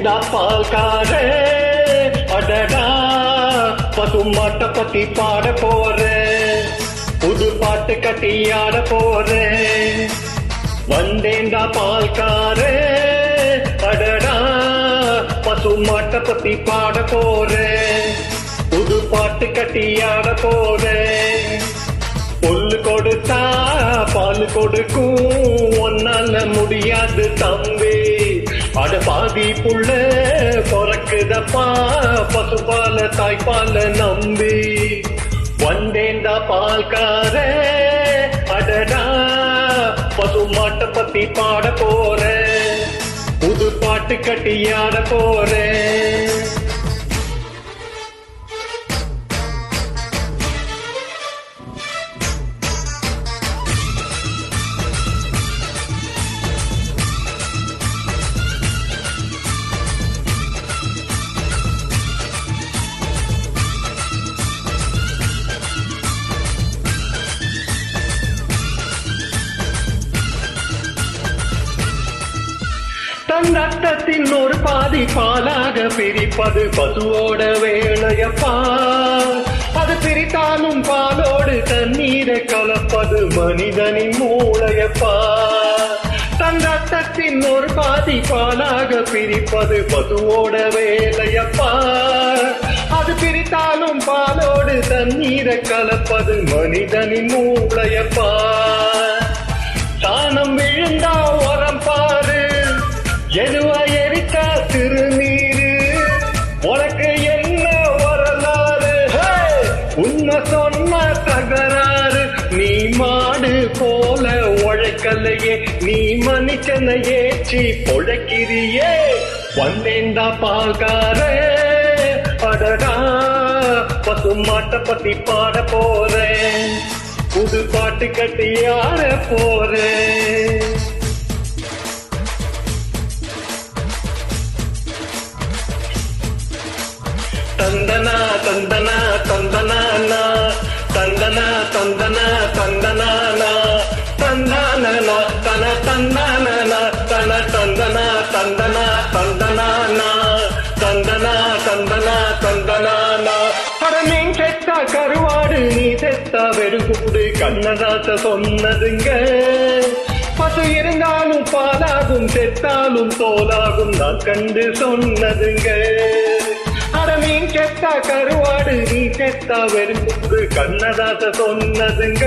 வந்தேன்டா பால்காரே அடடா பசுமாட்ட பத்தி பாட போறேன் புது பாட்டு கட்டி ஆட போறேன் வந்தேன்டா பால்காரே அடடா பசுமாட்ட பத்தி பாட போறேன் புது பாட்டு கட்டி ஆட போறேன் புல்லு கொடுத்தா பால் கொடுக்கும் ஒன்னால முடியாது தம்பி அட பாதி புள்ள பொறக்குதப்பா பசுபால தாய்ப்பால நம்பி வந்தேன்டா பால்காரே அடடா பசுமாட்ட பத்தி பாட போறேன் புது பாட்டு கட்டி ஆட போறேன் தன் ரத்தத்தின் ஒரு பாதி பாலாக பிரிப்பது பசுவோட வேலையப்பா அது பிரித்தாலும் பாலோடு தண்ணீரை கலப்பது மனிதனின் மூளையப்பா தன் ரத்தத்தின் ஒரு பாதி பாலாக பிரிப்பது பசுவோட வேலையப்பா அது பிரித்தாலும் பாலோடு தண்ணீரை கலப்பது மனிதனின் மூளையப்பா தானம் விழுந்தா உரம் பாரு எதுவா எரித்தா திருநீரு உனக்கு என்ன வரலாறு உண்மை சொன்ன தகராறு நீ மாடு போல உழைக்கலையே நீ மனுஷனை ஏற்றி பொழைக்கிறியே வந்தேன்டா பால்காரே அடடா பசுமாட்ட பத்தி பாட போறேன் புது பாட்டு கட்டி ஆட போறேன் தந்தனா தந்தனா தந்தனா தந்தனா தந்தனா தந்தனா தந்தனா தன தந்தனா தன தந்தனா தந்தனா தந்தனா தந்தனா தந்தனா தந்தனா அட நீ செத்தா கருவாடு நீ செத்தா வெறுகூடு கண்ணதாச சொன்னதுங்க பசு இருந்தாலும் பாலாகும் செத்தாலும் தோலாகும் நான் கண்டு சொன்னதுங்க மீன் செத்தா கருவாடு நீ செத்தா வெறுப்பு கண்ணதாச சொன்னதுங்க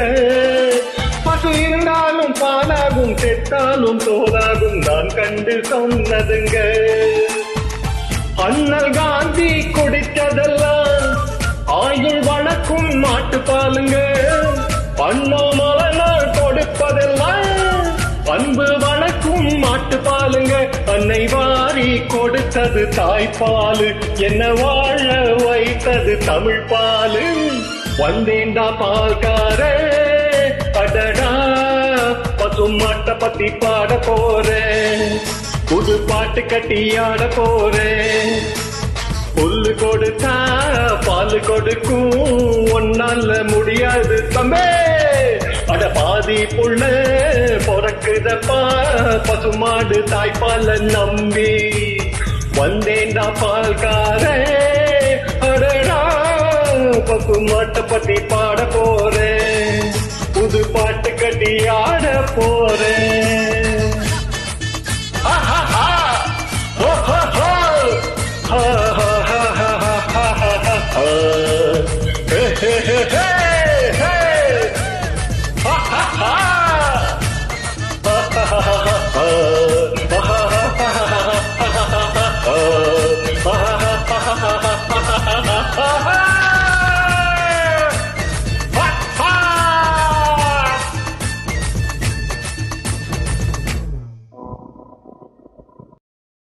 பசு இருந்தாலும் பாலாகும் செத்தாலும் தோலாகும் நான் கண்டு சொன்னதுங்க அண்ணல் காந்தி குடித்ததெல்லாம் ஆயுள் வணக்கும் மாட்டு பாலுங்க அண்ணாமலை கொடுப்பதெல்லாம் அன்பு வணக்கும் மாட்டு பாலுங்க அன்னை வாரி கொடுத்தது தாய்ப்பாலு என்ன வாழ வைத்தது தமிழ் பாலு வந்தேன்டா பால்காரே அடடா பசுமாட்ட பத்தி பாட போறேன் புது பாட்டு கட்டி ஆட போறேன் புல்லு கொடுத்தா பால் கொடுக்கும் ஒன்னால முடியாது தம்பே அட பாதி புள்ள பொறக்குதப்பா பசுமாடு தாய்ப்பால நம்பி வந்தேன்டா பால்காரே அடடா பசுமாட்ட பத்தி பாட போறேன் புது பாட்டு கட்டி ஆட போறேன்